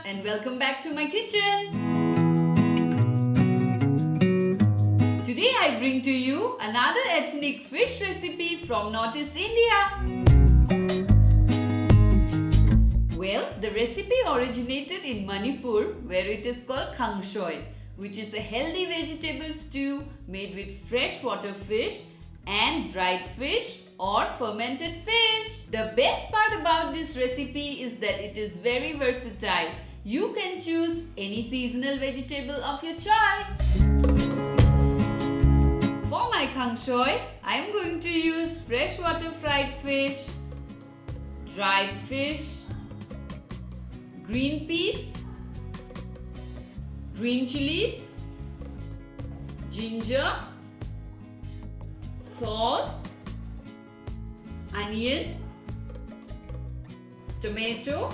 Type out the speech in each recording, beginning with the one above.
and welcome back to my kitchen. Today I bring to you another ethnic fish recipe from Northeast India. Well, the recipe originated in Manipur, where it is called Kangshoi, which is a healthy vegetable stew made with freshwater fish and dried fish or fermented fish. The best part about this recipe is that it is very versatile. You can choose any seasonal vegetable of your choice. For my Kangshoi, I am going to use freshwater fried fish, dried fish, green peas, green chillies, ginger, salt, onion, tomato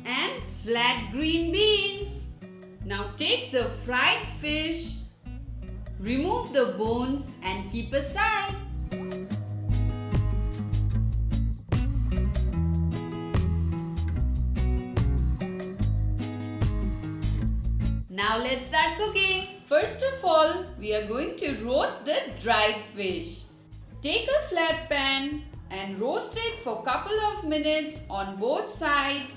and flat green beans. Now take the fried fish, remove the bones and keep aside. Now let's start cooking. First of all, we are going to roast the dried fish. Take a flat pan and roast it for a couple of minutes on both sides.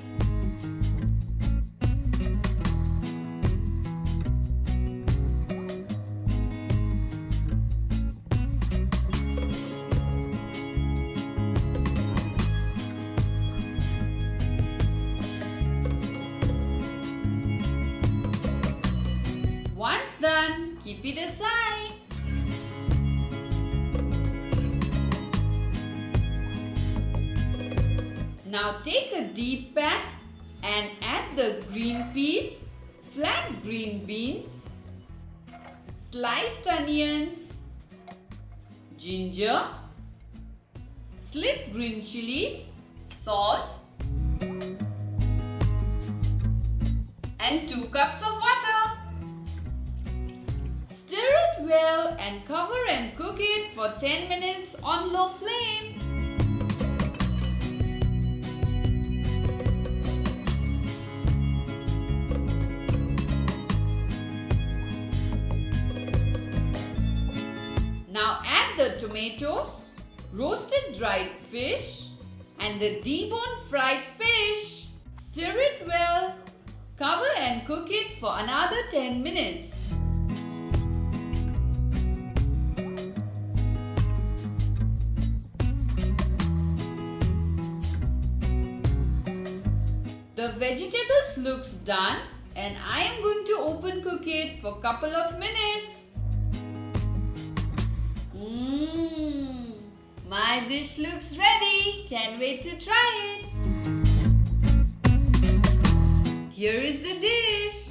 Once done, keep it aside. Now take a deep pan and add the green peas, flat green beans, sliced onions, ginger, slit green chillies, salt and 2 cups of water. Stir it well and cover and cook it for 10 minutes on low flame. Now add the tomatoes, roasted dried fish and the deboned fried fish. Stir it well, cover and cook it for another 10 minutes. The vegetables looks done and I am going to open cook it for a couple of minutes. My dish looks ready. Can't wait to try it. Here is the dish.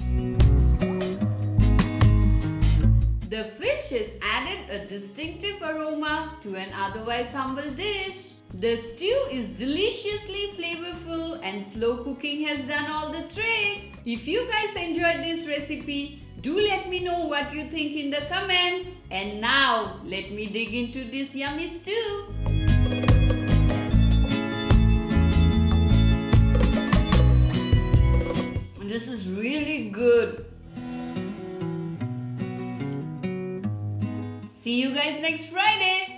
The fish has added a distinctive aroma to an otherwise humble dish. The stew is deliciously flavorful and slow cooking has done all the trick. If you guys enjoyed this recipe, do let me know what you think in the comments. And now, let me dig into this yummy stew. This is really good. See you guys next Friday.